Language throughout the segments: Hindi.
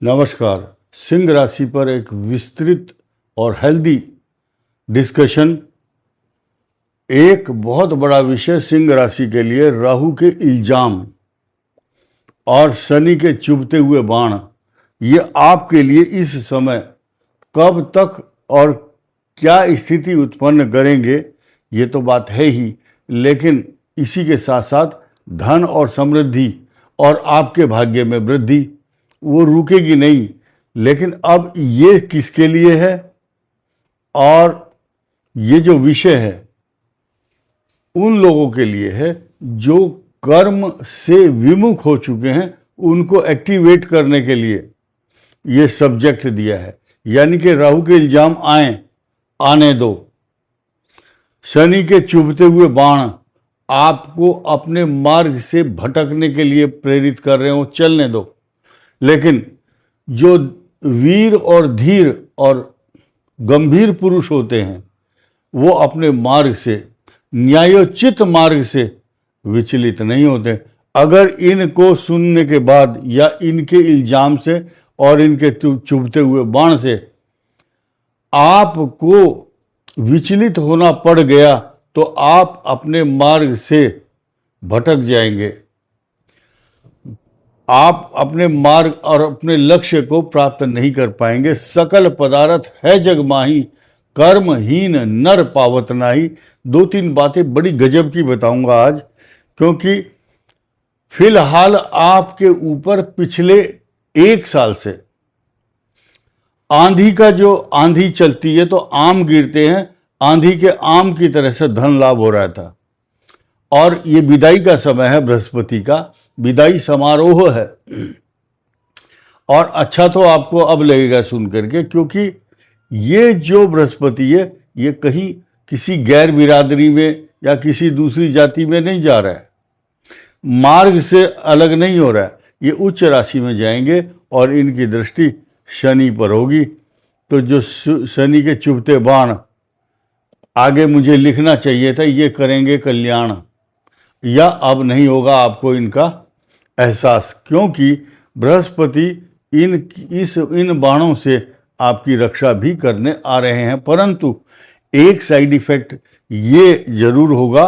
नमस्कार। सिंह राशि पर एक विस्तृत और हेल्दी डिस्कशन। एक बहुत बड़ा विषय सिंह राशि के लिए राहु के इल्जाम और शनि के चुभते हुए बाण, ये आपके लिए इस समय कब तक और क्या स्थिति उत्पन्न करेंगे, ये तो बात है ही, लेकिन इसी के साथ साथ धन और समृद्धि और आपके भाग्य में वृद्धि वो रुकेगी नहीं। लेकिन अब ये किसके लिए है और ये जो विषय है उन लोगों के लिए है जो कर्म से विमुख हो चुके हैं, उनको एक्टिवेट करने के लिए ये सब्जेक्ट दिया है। यानी कि राहु के इल्जाम आने दो, शनि के चुभते हुए बाण आपको अपने मार्ग से भटकने के लिए प्रेरित कर रहे हो, चलने दो। लेकिन जो वीर और धीर और गंभीर पुरुष होते हैं वो अपने मार्ग से, न्यायोचित मार्ग से विचलित नहीं होते। अगर इनको सुनने के बाद या इनके इल्जाम से और इनके चुभते हुए बाण से आपको विचलित होना पड़ गया तो आप अपने मार्ग से भटक जाएंगे। आप अपने मार्ग और अपने लक्ष्य को प्राप्त नहीं कर पाएंगे। सकल पदार्थ है जग माही, कर्महीन नर पावत नाही। दो तीन बातें बड़ी गजब की बताऊंगा आज, क्योंकि फिलहाल आपके ऊपर पिछले एक साल से आंधी का जो आंधी चलती है तो आम गिरते हैं, आंधी के आम की तरह से धन लाभ हो रहा था। और ये विदाई का समय है, बृहस्पति का विदाई समारोह है। और अच्छा तो आपको अब लगेगा सुन करके, क्योंकि ये जो बृहस्पति है ये कहीं किसी गैर बिरादरी में या किसी दूसरी जाति में नहीं जा रहा है, मार्ग से अलग नहीं हो रहा है। ये उच्च राशि में जाएंगे और इनकी दृष्टि शनि पर होगी। तो जो शनि के चुभते बाण आगे मुझे लिखना चाहिए था, ये करेंगे कल्याण, या अब नहीं होगा आपको इनका एहसास, क्योंकि बृहस्पति इन बाणों से आपकी रक्षा भी करने आ रहे हैं। परंतु एक साइड इफेक्ट ये जरूर होगा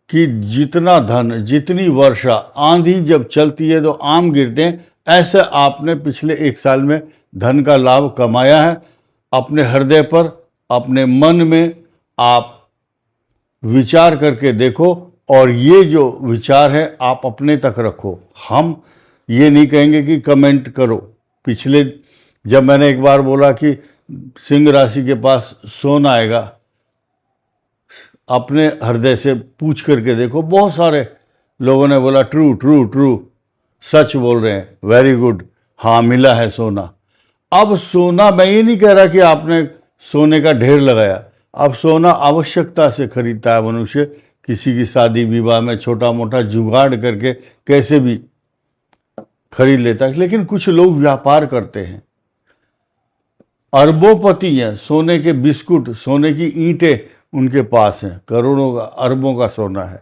कि जितना धन, जितनी वर्षा, आंधी जब चलती है तो आम गिरते हैं, ऐसे आपने पिछले एक साल में धन का लाभ कमाया है। अपने हृदय पर, अपने मन में आप विचार करके देखो और ये जो विचार है आप अपने तक रखो। हम ये नहीं कहेंगे कि कमेंट करो। पिछले जब मैंने एक बार बोला कि सिंह राशि के पास सोना आएगा, अपने हृदय से पूछ करके देखो, बहुत सारे लोगों ने बोला ट्रू ट्रू ट्रू, सच बोल रहे हैं, वेरी गुड, हाँ मिला है सोना। अब सोना, मैं ये नहीं कह रहा कि आपने सोने का ढेर लगाया, अब सोना आवश्यकता से खरीदता है मनुष्य, किसी की शादी विवाह में छोटा मोटा जुगाड़ करके कैसे भी खरीद लेता है। लेकिन कुछ लोग व्यापार करते हैं, अरबोपति हैं, सोने के बिस्कुट, सोने की ईंटें उनके पास हैं, करोड़ों का, अरबों का सोना है।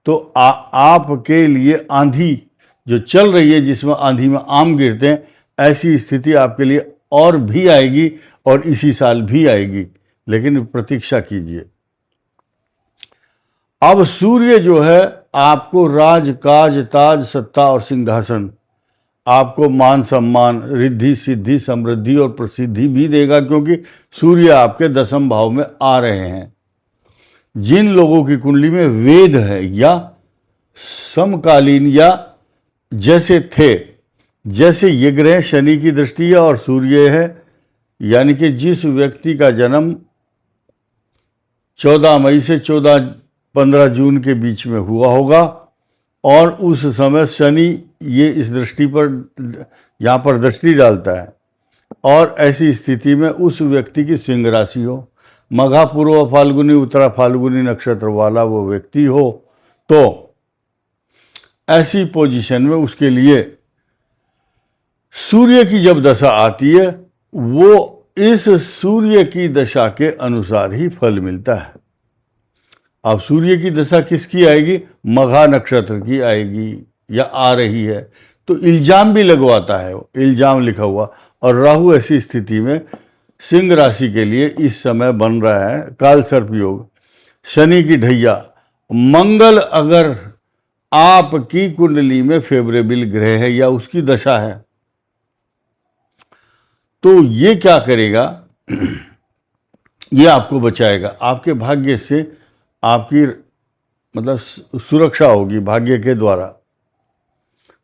तो आपके लिए आंधी जो चल रही है, जिसमें आंधी में आम गिरते हैं, ऐसी स्थिति आपके लिए और भी आएगी और इसी साल भी आएगी, लेकिन प्रतीक्षा कीजिए। अब सूर्य जो है आपको राज काज ताज सत्ता और सिंहासन, आपको मान सम्मान, रिद्धि सिद्धि समृद्धि और प्रसिद्धि भी देगा, क्योंकि सूर्य आपके 10वें भाव में आ रहे हैं। जिन लोगों की कुंडली में वेद है या समकालीन या जैसे थे, जैसे ये ग्रह शनि की दृष्टि है और सूर्य है, यानी कि जिस व्यक्ति का जन्म 14 मई से 15 जून के बीच में हुआ होगा और उस समय शनि ये इस दृष्टि पर, यहाँ पर दृष्टि डालता है, और ऐसी स्थिति में उस व्यक्ति की सिंह राशि हो, मघा पूर्व फाल्गुनी उत्तरा फाल्गुनी नक्षत्र वाला वो व्यक्ति हो, तो ऐसी पोजीशन में उसके लिए सूर्य की जब दशा आती है वो इस सूर्य की दशा के अनुसार ही फल मिलता है। अब सूर्य की दशा किसकी आएगी? मघा नक्षत्र की आएगी या आ रही है, तो इल्जाम भी लगवाता है, वो इल्जाम लिखा हुआ। और राहु ऐसी स्थिति में सिंह राशि के लिए इस समय बन रहा है काल सर्प योग, शनि की ढैया। मंगल अगर आपकी कुंडली में फेवरेबल ग्रह है या उसकी दशा है तो ये क्या करेगा, ये आपको बचाएगा। आपके भाग्य से आपकी मतलब सुरक्षा होगी भाग्य के द्वारा।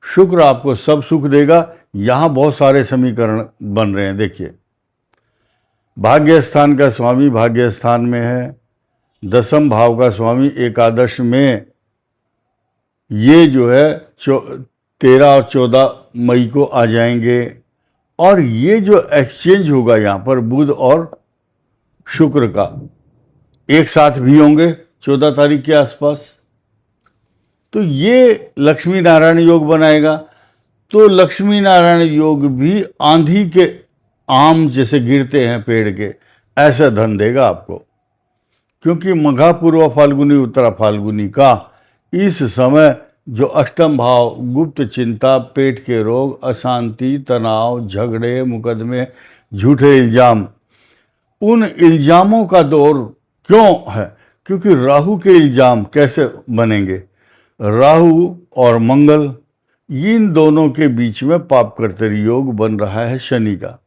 शुक्र आपको सब सुख देगा। यहां बहुत सारे समीकरण बन रहे हैं, देखिए। भाग्य स्थान का स्वामी भाग्य स्थान में है, दसम भाव का स्वामी एकादश में, ये जो है 13 और 14 मई को आ जाएंगे। और ये जो एक्सचेंज होगा यहाँ पर बुध और शुक्र का एक साथ भी होंगे 14 तारीख के आसपास, तो ये लक्ष्मी नारायण योग बनाएगा। तो लक्ष्मी नारायण योग भी आंधी के आम जैसे गिरते हैं पेड़ के, ऐसा धन देगा आपको। क्योंकि मघा पूर्व फाल्गुनी उत्तरा फाल्गुनी का इस समय जो अष्टम भाव गुप्त चिंता, पेट के रोग, अशांति, तनाव, झगड़े, मुकदमे, झूठे इल्जाम, उन इल्जामों का दौर क्यों है? क्योंकि राहु के इल्जाम कैसे बनेंगे? राहु और मंगल इन दोनों के बीच में पाप कर्तरी योग बन रहा है शनि का।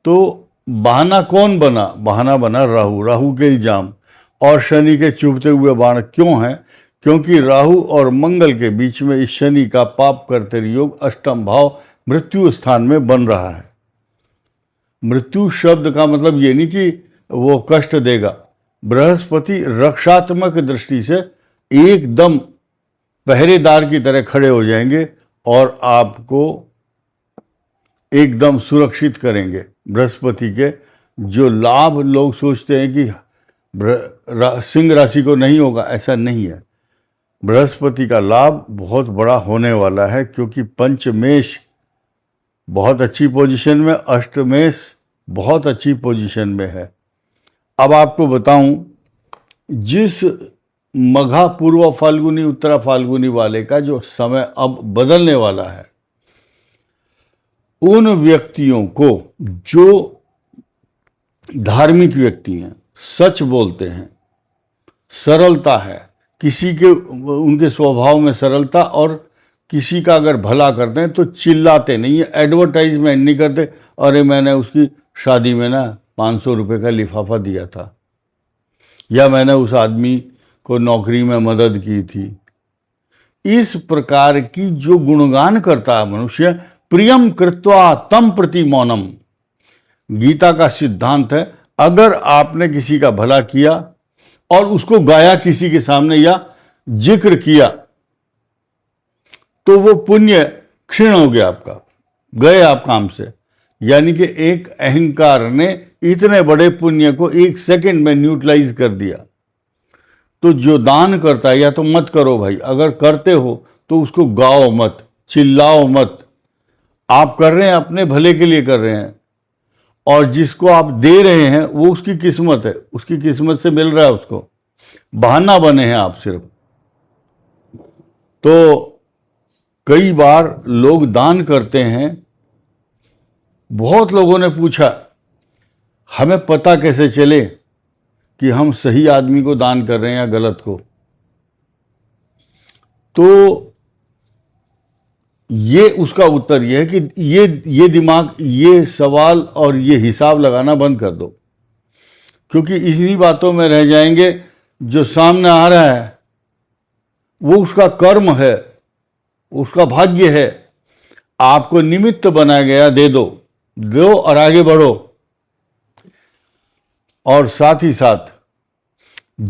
तो बहाना कौन बना? बहाना बना राहु, राहु के इल्जाम और शनि के चुभते हुए बाण। क्यों है? क्योंकि राहु और मंगल के बीच में इस शनि का पाप कर्तरी योग अष्टम भाव मृत्यु स्थान में बन रहा है। मृत्यु शब्द का मतलब ये नहीं कि वो कष्ट देगा। बृहस्पति रक्षात्मक दृष्टि से एकदम पहरेदार की तरह खड़े हो जाएंगे और आपको एकदम सुरक्षित करेंगे। बृहस्पति के जो लाभ लोग सोचते हैं कि सिंह राशि को नहीं होगा, ऐसा नहीं है। बृहस्पति का लाभ बहुत बड़ा होने वाला है, क्योंकि पंचमेश बहुत अच्छी पोजीशन में, अष्टमेश बहुत अच्छी पोजीशन में है। अब आपको बताऊं, जिस मघा पूर्व फाल्गुनी उत्तरा फाल्गुनी वाले का जो समय अब बदलने वाला है, उन व्यक्तियों को जो धार्मिक व्यक्ति हैं, सच बोलते हैं, सरलता है, किसी के उनके स्वभाव में सरलता, और किसी का अगर भला करते हैं तो चिल्लाते नहीं है, एडवर्टाइजमेंट नहीं करते। अरे मैंने उसकी शादी में ना 500 रुपये का लिफाफा दिया था, या मैंने उस आदमी को नौकरी में मदद की थी। इस प्रकार की जो गुणगान करता है मनुष्य, प्रियम कृत्वा तम प्रति मौनम, गीता का सिद्धांत है। अगर आपने किसी का भला किया और उसको गाया किसी के सामने या जिक्र किया, तो वो पुण्य क्षीण हो गया आपका, गए आप काम से। यानी कि एक अहंकार ने इतने बड़े पुण्य को 1 सेकंड में न्यूट्रलाइज कर दिया। तो जो दान करता है, या तो मत करो भाई, अगर करते हो तो उसको गाओ मत, चिल्लाओ मत। आप कर रहे हैं अपने भले के लिए कर रहे हैं, और जिसको आप दे रहे हैं वो उसकी किस्मत है, उसकी किस्मत से मिल रहा है उसको, बहाना बने हैं आप सिर्फ। तो कई बार लोग दान करते हैं। बहुत लोगों ने पूछा, हमें पता कैसे चले कि हम सही आदमी को दान कर रहे हैं या गलत को? तो ये उसका उत्तर ये है कि ये दिमाग, ये सवाल और ये हिसाब लगाना बंद कर दो, क्योंकि इन्हीं बातों में रह जाएंगे। जो सामने आ रहा है वो उसका कर्म है, उसका भाग्य है। आपको निमित्त बनाया गया, दे दो और आगे बढ़ो। और साथ ही साथ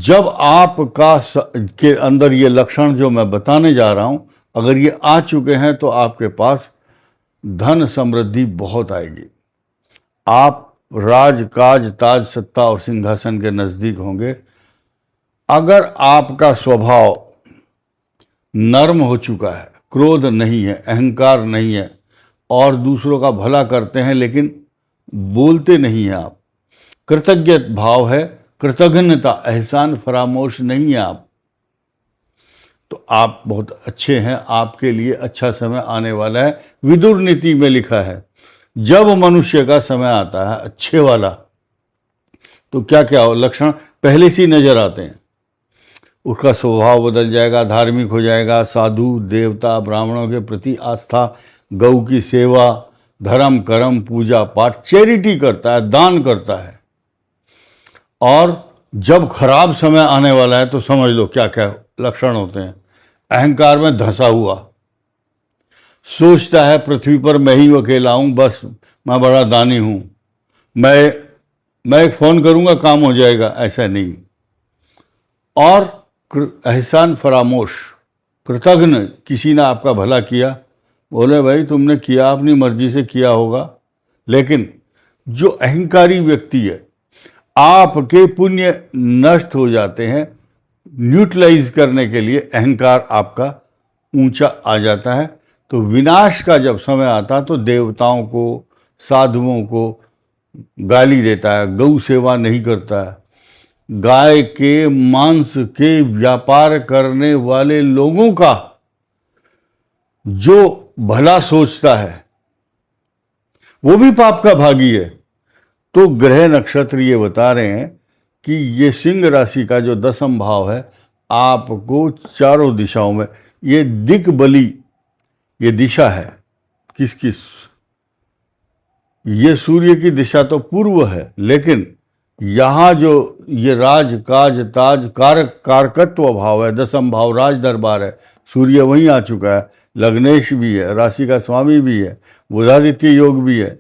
जब आपका के अंदर ये लक्षण जो मैं बताने जा रहा हूं, अगर ये आ चुके हैं, तो आपके पास धन समृद्धि बहुत आएगी। आप राज काज ताज सत्ता और सिंहासन के नजदीक होंगे। अगर आपका स्वभाव नर्म हो चुका है, क्रोध नहीं है, अहंकार नहीं है, और दूसरों का भला करते हैं लेकिन बोलते नहीं हैं आप, कृतज्ञ भाव है, कृतज्ञता, एहसान फरामोश नहीं है आप, तो आप बहुत अच्छे हैं, आपके लिए अच्छा समय आने वाला है। विदुर नीति में लिखा है जब मनुष्य का समय आता है अच्छे वाला, तो क्या क्या लक्षण पहले से ही नजर आते हैं। उसका स्वभाव बदल जाएगा, धार्मिक हो जाएगा, साधु देवता ब्राह्मणों के प्रति आस्था, गौ की सेवा, धर्म कर्म पूजा पाठ, चैरिटी करता है, दान करता है। और जब खराब समय आने वाला है तो समझ लो क्या क्या लक्षण होते हैं। अहंकार में धंसा हुआ, सोचता है पृथ्वी पर मैं ही अकेला हूं, बस मैं बड़ा दानी हूं, मैं एक फोन करूंगा काम हो जाएगा, ऐसा नहीं। और एहसान फरामोश, कृतज्ञ, किसी ने आपका भला किया, बोले भाई तुमने किया, अपनी मर्जी से किया होगा। लेकिन जो अहंकारी व्यक्ति है, आपके पुण्य नष्ट हो जाते हैं, न्यूट्रलाइज करने के लिए अहंकार आपका ऊंचा आ जाता है। तो विनाश का जब समय आता तो देवताओं को, साधुओं को गाली देता है, गौ सेवा नहीं करता है, गाय के मांस के व्यापार करने वाले लोगों का जो भला सोचता है वो भी पाप का भागी है। तो ग्रह नक्षत्र ये बता रहे हैं कि ये सिंह राशि का जो 10th भाव है, आपको चारों दिशाओं में, ये दिक्बली, ये दिशा है किसकी, ये सूर्य की दिशा तो पूर्व है, लेकिन यहाँ जो ये राज काज ताज कारकत्व भाव है, 10th भाव राज दरबार है, सूर्य वहीं आ चुका है, लग्नेश भी है, राशि का स्वामी भी है, बुधादित्य योग भी है।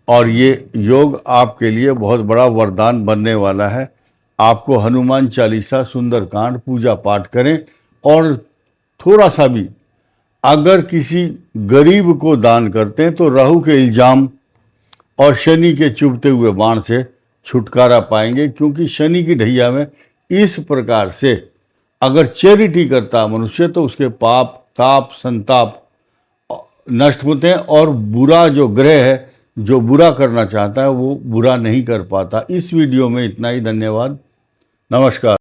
और ये योग आपके लिए बहुत बड़ा वरदान बनने वाला है। आपको हनुमान चालीसा, सुंदरकांड, पूजा पाठ करें। और थोड़ा सा भी अगर किसी गरीब को दान करते हैं तो राहु के इल्जाम और शनि के चुभते हुए बाण से छुटकारा पाएंगे, क्योंकि शनि की ढैया में इस प्रकार से अगर चैरिटी करता मनुष्य तो उसके पाप ताप संताप नष्ट होते हैं, और बुरा जो ग्रह है जो बुरा करना चाहता है वो बुरा नहीं कर पाता। इस वीडियो में इतना ही, धन्यवाद, नमस्कार।